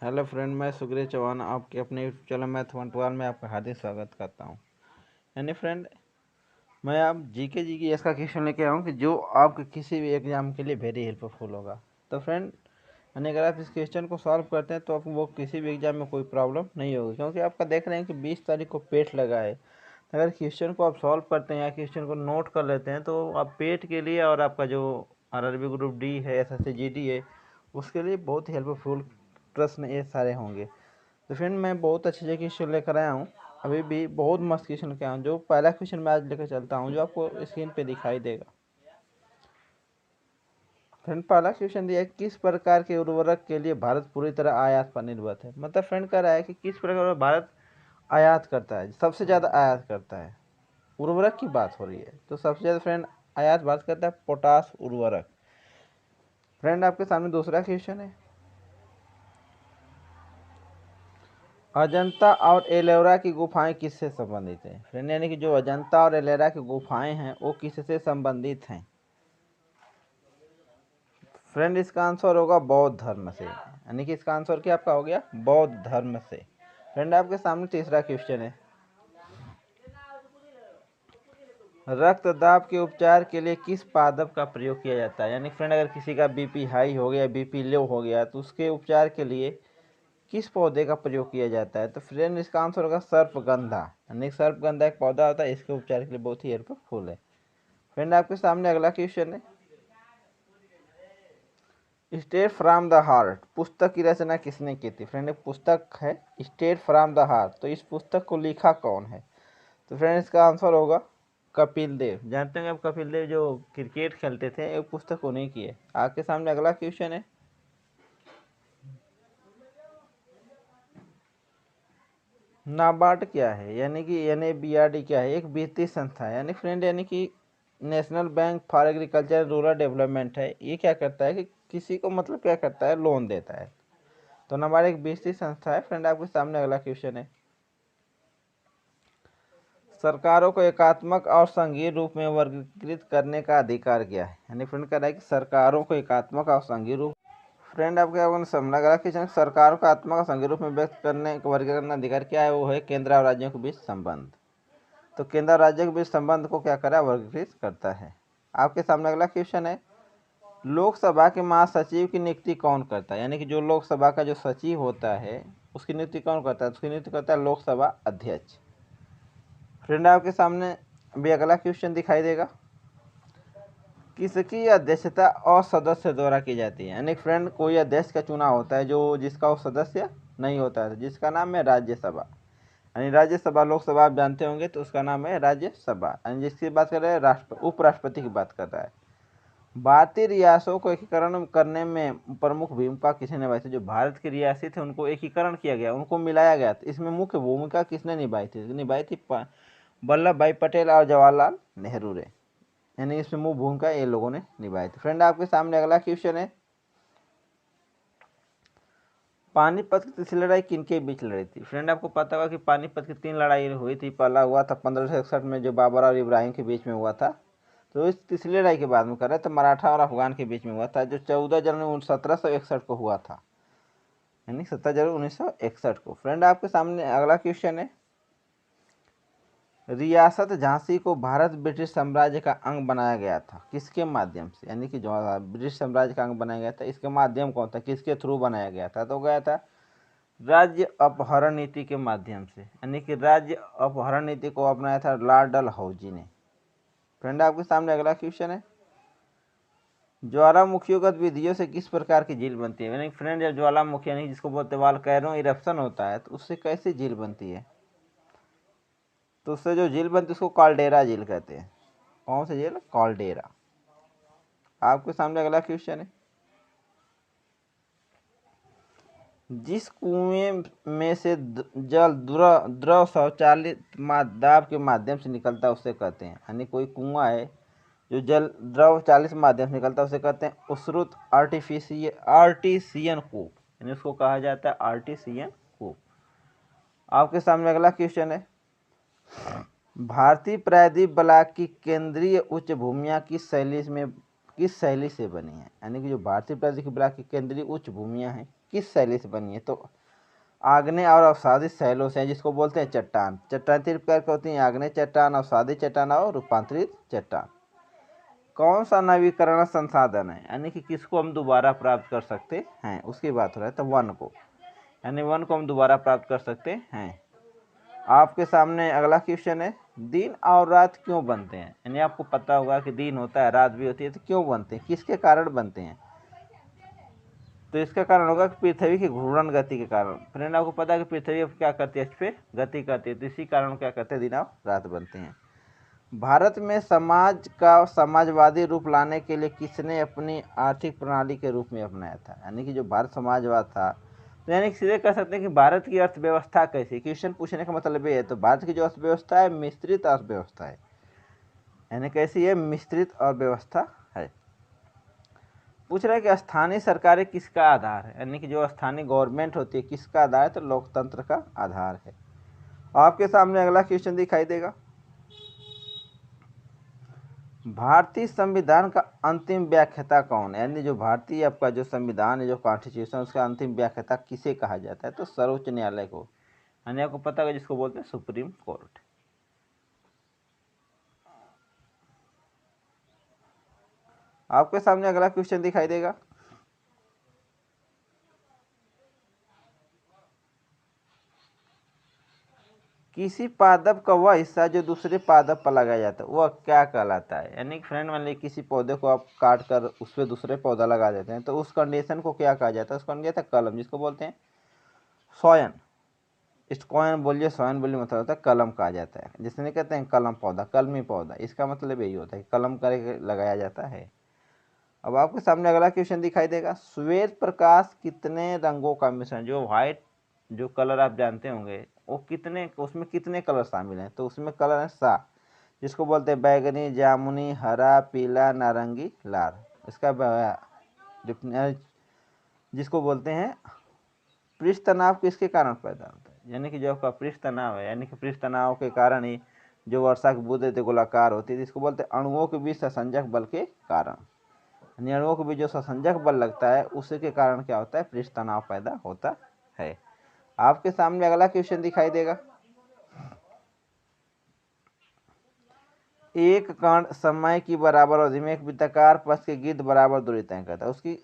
Hello friend, मैं सुग्रीव चौहान आपके अपने यूट्यूब चैनल मैथ 1 में आपका हार्दिक स्वागत करता हूं। यानी फ्रेंड, मैं आप जीके ऐसा क्वेश्चन लेके आऊँ कि जो आपके किसी भी एग्जाम के लिए वेरी हेल्पफुल होगा। तो फ्रेंड, यानी अगर आप इस क्वेश्चन को सॉल्व करते हैं तो आपको वो किसी भी एग्जाम में कोई प्रॉब्लम नहीं होगी, क्योंकि आपका देख रहे हैं कि 20 तारीख को पेट लगा है। अगर क्वेश्चन को आप सॉल्व करते हैं या क्वेश्चन को नोट कर लेते हैं तो आप पेट के लिए और आपका जो आरआरबी ग्रुप डी है, एसएससी जीडी है, उसके लिए बहुत ही हेल्पफुल प्रश्न ये सारे होंगे। तो फ्रेंड, मैं बहुत अच्छे से क्वेश्चन लेकर आया हूँ। अभी भी बहुत मस्त क्वेश्चन लेकर आया हूँ। जो पहला क्वेश्चन मैं आज लेकर चलता हूँ, जो आपको स्क्रीन पे दिखाई देगा। फ्रेंड, पहला क्वेश्चन दिया है, किस प्रकार के उर्वरक के लिए भारत पूरी तरह आयात पर निर्भर है। मतलब फ्रेंड कह रहा है कि किस प्रकार भारत आयात करता है, सबसे ज़्यादा आयात करता है। उर्वरक की बात हो रही है, तो सबसे ज़्यादा फ्रेंड आयात बात करता है पोटास उर्वरक। फ्रेंड, आपके सामने दूसरा क्वेश्चन है, अजंता और एलोरा की गुफाएं किससे संबंधित हैं। फ्रेंड, यानी कि जो अजंता और एलोरा की गुफाएं हैं वो किससे संबंधित हैं। फ्रेंड, इसका आंसर होगा बौद्ध धर्म से। यानी कि इसका आंसर क्या आपका हो गया, बौद्ध धर्म से। फ्रेंड, आपके सामने तीसरा क्वेश्चन है, रक्तदाब के उपचार के लिए किस पादप का प्रयोग किया जाता है। यानी फ्रेंड, अगर किसी का बीपी हाई हो गया, बीपी लो हो गया, तो उसके उपचार के लिए किस पौधे का प्रयोग किया जाता है। तो फ्रेंड, इसका आंसर होगा सर्पगंधा। यानी सर्पगंधा एक पौधा होता है, इसके उपचार के लिए बहुत ही हेल्पफुल है। फ्रेंड, आपके सामने अगला क्वेश्चन है, स्टेट फ्रॉम द हार्ट पुस्तक की रचना किसने की थी। फ्रेंड, एक पुस्तक है स्टेट फ्रॉम द हार्ट, तो इस पुस्तक को लिखा कौन है। तो फ्रेंड, इसका आंसर होगा कपिल देव। जानते हैं आप कपिल देव जो क्रिकेट खेलते थे, एक पुस्तक उन्हीं की है। आपके सामने अगला क्वेश्चन है, नाबार्ड क्या है। यानी कि NABRD क्या है, एक वित्तीय संस्था है। यानी फ्रेंड, यानी कि national bank for agriculture and rural development है। ये क्या करता है कि किसी को मतलब क्या करता है, लोन देता है। तो नाबार्ड एक वित्तीय संस्था है। फ्रेंड, आपके सामने अगला क्वेश्चन है, सरकारों को एकात्मक और संघीय रूप में वर्गीकृत करने का अधिकार क्या है। यानी फ्रेंड कह रहा है कि सरकारों को एकात्मक और संघीय रूप। फ्रेंड, आपके आपको समझना अगला क्वेश्चन, सरकारों का आत्मक और संघीय रूप में व्यक्त करने का वर्गीकरण अधिकार क्या है। वो है केंद्र और राज्यों के बीच संबंध। तो केंद्र और राज्यों के बीच संबंध को क्या करा, वर्गीकृत करता है। आपके सामने अगला क्वेश्चन है, लोकसभा के महासचिव की नियुक्ति कौन करता है। यानी कि जो लोकसभा का जो सचिव होता है उसकी नियुक्ति कौन करता है। उसकी नियुक्ति करता है लोकसभा अध्यक्ष। फ्रेंड, आपके सामने भी अगला क्वेश्चन दिखाई देगा, किसकी अध्यक्षता और सदस्य द्वारा की जाती है। यानी फ्रेंड, कोई अध्यक्ष का चुनाव होता है जो जिसका वो सदस्य नहीं होता है, जिसका नाम है राज्यसभा। यानी राज्यसभा, लोकसभा आप जानते होंगे, तो उसका नाम है राज्यसभा। यानी जिसकी बात कर रहे हैं, उपराष्ट्रपति की बात कर रहा है। भारतीय रियासतों को एकीकरण करने में प्रमुख भूमिका किसने निभाई थी। जो भारत की रियासत थे उनको एकीकरण किया गया, उनको मिलाया गया। तो इसमें मुख्य भूमिका किसने निभाई थी वल्लभ भाई पटेल और जवाहरलाल नेहरू ने। यानी इसमें मुख्य भूमिका ये लोगों ने निभाई थी। फ्रेंड, आपके सामने अगला क्वेश्चन है, पानीपत की तीसरी लड़ाई किनके बीच लड़ी थी। फ्रेंड, आपको पता होगा कि पानीपत की 3 लड़ाई हुई थी। पहला हुआ था 1561 में, जो बाबर और इब्राहिम के बीच में हुआ था। तो इस तीसरी लड़ाई के बाद में कर रहे तो मराठा और अफगान के बीच में हुआ था, जो 14 जनवरी 1761 को हुआ था। यानी 17 जनवरी 1961 को। फ्रेंड, आपके सामने अगला क्वेश्चन है, रियासत झांसी को भारत ब्रिटिश साम्राज्य का अंग बनाया गया था, किसके माध्यम से। यानी कि जो ब्रिटिश साम्राज्य का अंग बनाया गया था, इसका माध्यम कौन था, किसके थ्रू बनाया गया था। तो गया था राज्य अपहरण नीति के माध्यम से। यानी कि राज्य अपहरण नीति को अपनाया था लॉर्ड डलहौजी ने। फ्रेंड, आपके सामने अगला क्वेश्चन है, ज्वालामुखियों गतिविधियों से किस प्रकार की झील बनती है। यानी फ्रेंड, जब ज्वालामुखी यानी जिसको बोलते वाल्केनो इरप्शन होता है, तो उससे कैसे झील बनती है। तो उससे जो झील बनती है उसको कॉल्डेरा झील कहते हैं। कौन सी झील, कॉल्डेरा। आपके सामने अगला क्वेश्चन है, जिस कुएं में से जल द्रव स्वचालित दाब के माध्यम से निकलता है उसे कहते हैं। यानी कोई कुआं है जो जल द्रव चालित माध्यम से निकलता है उसे कहते हैं उस्रुत आर्टिसियन कूप। यानी उसको कहा जाता है आर्टिसियन कूप। आपके सामने अगला क्वेश्चन है, भारतीय प्रायद्वीप ब्लॉक की केंद्रीय उच्च भूमियां किस शैली से बनी है। यानी कि जो भारतीय प्रायद्वीप ब्लॉक की केंद्रीय उच्च भूमियां हैं किस शैली से बनी है? तो आग्नेय और अवसादी शैलों से, जिसको बोलते हैं चट्टान। चट्टान तीन प्रकार की होती हैं, आग्नेय चट्टान, अवसादी चट्टान और रूपांतरित चट्टान। कौन सा नवीकरण संसाधन है, यानी कि किसको हम दोबारा प्राप्त कर सकते हैं, उसकी बात हो रहा है। तो वन को, यानी वन को हम दोबारा प्राप्त कर सकते हैं। आपके सामने अगला क्वेश्चन है, दिन और रात क्यों बनते हैं? यानी आपको पता होगा कि दिन होता है, रात भी होती है, तो क्यों बनते हैं, किसके कारण बनते हैं? तो इसका कारण होगा कि पृथ्वी की घूर्णन गति के कारण। फ्रेंड आपको पता है कि पृथ्वी अब क्या करती है, इस पर गति करती है, तो इसी कारण क्या करते हैं, दिन और रात बनते हैं। भारत में समाज का समाजवादी रूप लाने के लिए किसने अपनी आर्थिक प्रणाली के रूप में अपनाया था? यानी कि जो भारत समाजवाद था, तो यानी कि सीधे कह सकते हैं कि भारत की अर्थव्यवस्था कैसी। क्वेश्चन पूछने का मतलब ये है, तो भारत की जो अर्थव्यवस्था है मिश्रित अर्थव्यवस्था है, यानी कैसी है, मिश्रित अर्थव्यवस्था है। पूछ रहा है कि स्थानीय सरकारें किसका आधार है? यानी कि जो स्थानीय गवर्नमेंट होती है किसका आधार है? तो लोकतंत्र का आधार है। आपके सामने अगला क्वेश्चन दिखाई देगा, भारतीय संविधान का अंतिम व्याख्याता कौन है? यानी जो भारतीय आपका जो संविधान है, जो कॉन्स्टिट्यूशन, उसका अंतिम व्याख्याता किसे कहा जाता है? तो सर्वोच्च न्यायालय को, यानी आपको पता है जिसको बोलते हैं सुप्रीम कोर्ट। आपके सामने अगला क्वेश्चन दिखाई देगा, किसी पादप का वह हिस्सा जो दूसरे पादप पर लगाया जाता है वह क्या कहलाता है? यानी फ्रेंड मान लीजिए किसी पौधे को आप काट कर उस पर दूसरे पौधा लगा देते हैं, तो उस कंडीशन को क्या कहा जाता है? उसको कहा जाता है कलम, जिसको बोलते हैं सोयन। स्क्वायन बोलिए, सोयन बोलिए, मतलब होता है कलम कहा जाता है। जिसने कहते हैं कलम पौधा, कलमी पौधा, इसका मतलब यही होता है कि कलम करके लगाया जाता है। अब आपके सामने अगला क्वेश्चन दिखाई देगा, श्वेत प्रकाश कितने रंगों का मिश्रण, जो व्हाइट जो कलर आप जानते होंगे वो कितने, उसमें कितने कलर शामिल हैं? तो उसमें कलर है 7, जिसको बोलते हैं बैगनी, जामुनी, हरा, पीला, नारंगी, लाल। इसका जिसको बोलते हैं पृष्ठ तनाव किसके कारण पैदा होता है? यानी कि जो आपका पृष्ठ तनाव है, यानी कि पृष्ठ तनाव के कारण ही जो वर्षा की बूंदें गोलाकार होती है, जिसको बोलते हैं अणुओं के बीच संसंजक बल के कारण। यानी अणुओं के बीच जो संसंजक बल लगता है उसी के कारण क्या होता है, पृष्ठ तनाव पैदा होता है। आपके सामने अगला क्वेश्चन दिखाई देगा, एक कण समय की बराबर अवधि में एक वृत्ताकार पथ के गिर्द बराबर दूरी तय करता है, उसकी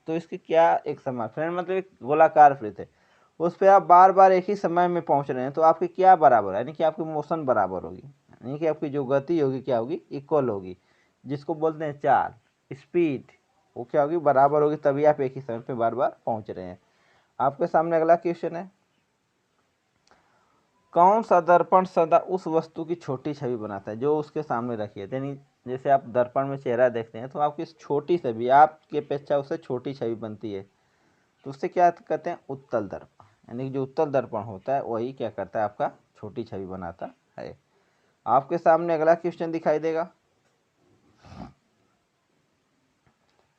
तो इसकी क्या एक समय, फ्रेंड मतलब एक गोलाकार वृत्त है, उस पर आप बार बार एक ही समय में पहुंच रहे हैं, तो आपकी क्या बराबर है? यानी कि आपकी मोशन बराबर होगी, यानी कि आपकी जो गति होगी क्या होगी, इक्वल होगी, जिसको बोलते हैं चाल, स्पीड, वो क्या होगी, बराबर होगी, तभी आप एक ही समय पे बार बार पहुंच रहे हैं। आपके सामने अगला क्वेश्चन है, कौन सा दर्पण सदा उस वस्तु की छोटी छवि बनाता है जो उसके सामने रखी है? यानी जैसे आप दर्पण में चेहरा देखते हैं तो आपकी छोटी छवि, आपकी अपेक्षा उससे छोटी छवि बनती है, तो उससे क्या कहते हैं, उत्तल दर्पण। यानी कि जो उत्तल दर्पण होता है वही क्या करता है, आपका छोटी छवि बनाता है। आपके सामने अगला क्वेश्चन दिखाई देगा,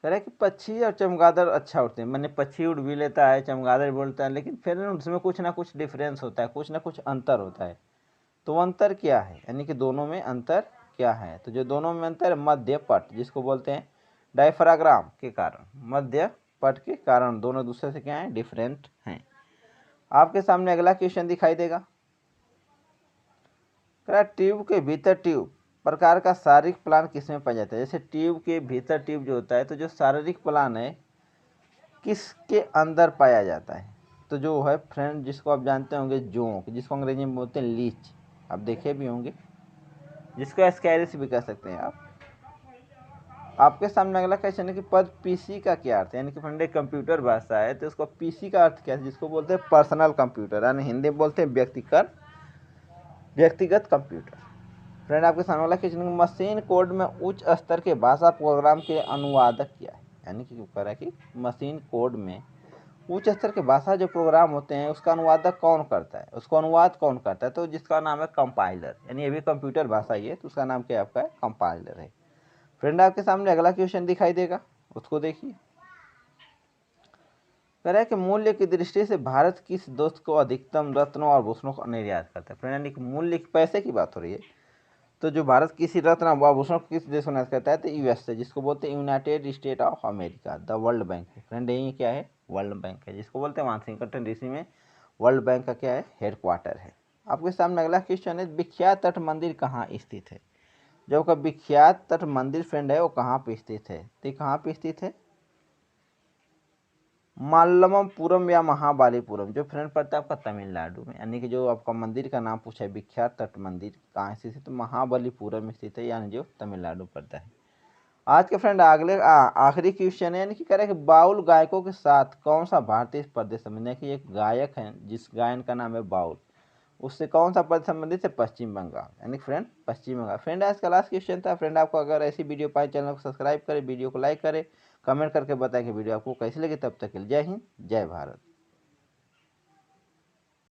कह रहे कि पक्षी और चमगादड़ अच्छा उड़ते हैं, मैंने पक्षी उड़ भी लेता है, चमगादड़ भी उड़ता है, लेकिन फिर उसमें कुछ ना कुछ डिफरेंस होता है, कुछ ना कुछ अंतर होता है। तो अंतर क्या है? यानी कि दोनों में अंतर क्या है? तो जो दोनों में अंतर है, मध्य पट, जिसको बोलते हैं डायफ्राग्राम के कारण, मध्य पट के कारण दोनों दूसरे से क्या है, डिफरेंट हैं। आपके सामने अगला क्वेश्चन दिखाई देगा, ट्यूब के भीतर ट्यूब प्रकार का शारीरिक प्लान किसमें पाया जाता है? जैसे ट्यूब के भीतर ट्यूब जो होता है, तो जो शारीरिक प्लान है किसके अंदर पाया जाता है? तो जो है फ्रेंड, जिसको आप जानते होंगे जोंक, जिसको अंग्रेजी में बोलते हैं लीच, आप देखे भी होंगे, जिसको स्कैरिस भी कह सकते हैं आप। आपके सामने अगला क्वेश्चन है कि पद पीसी का क्या अर्थ है? यानी कि फ्रेंड एक कंप्यूटर भाषा है, तो उसको पीसी का अर्थ क्या है, जिसको बोलते हैं पर्सनल कंप्यूटर, यानी हिंदी में बोलते हैं व्यक्तिगत कंप्यूटर। फ्रेंड आपके सामने वाला क्वेश्चन, मशीन कोड में उच्च स्तर के भाषा प्रोग्राम के अनुवादक क्या है? यानी कि कह रहा है कि मशीन कोड में उच्च स्तर के भाषा जो प्रोग्राम होते हैं उसका अनुवादक कौन करता है, उसको अनुवाद कौन करता है? तो जिसका नाम है कंपाइलर, यानी ये भी कंप्यूटर भाषा ही है, तो उसका नाम क्या है, आपका कंपाइलर है। फ्रेंड आपके सामने अगला क्वेश्चन दिखाई देगा, उसको देखिए, कह रहा है कि मूल्य की दृष्टि से भारत किस देश को अधिकतम रत्नों और भूषणों का निर्यात करता है? फ्रेंड यानी कि मूल्य की, पैसे की बात हो रही है, तो जो भारत किसी रत्न व आभूषण किस देश को निर्यात करता है, तो यूएस से, जिसको बोलते हैं United state of America, the world bank. Friend यही क्या है, वर्ल्ड बैंक है, जिसको बोलते हैं वाशिंगटन डीसी में वर्ल्ड बैंक का क्या है, हेडक्वार्टर है। आपके सामने अगला क्वेश्चन है, विख्यात तट मंदिर कहाँ स्थित है। जो का विख्यात तट मंदिर फ्रेंड है वो कहाँ पे स्थित है, तो कहाँ पे स्थित है, मालमपुरम या महाबलीपुरम, जो फ्रेंड पड़ता है आपका तमिलनाडु में। यानी कि जो आपका मंदिर का नाम पूछा है विख्यात तट मंदिर कहाँ स्थित है, तो महाबलीपुरम में स्थित है, यानी जो तमिलनाडु पड़ता है। आज के फ्रेंड अगले आखिरी क्वेश्चन है, यानी कि कह रहे हैं कि बाउल गायकों के साथ कौन सा भारतीय प्रदेश संबंधित है, कि एक गायक है जिस गायन का नाम है बाउल, उससे कौन सा प्रदेश संबंधित है, पश्चिम बंगाल, यानी फ्रेंड पश्चिम बंगाल। फ्रेंड आज का लास्ट क्वेश्चन था। फ्रेंड आपको अगर ऐसी वीडियो पाए, चैनल को सब्सक्राइब करें, वीडियो को लाइक करें, कमेंट करके बताएं कि वीडियो आपको कैसी लगी। तब तक के लिए जय हिंद, जय भारत।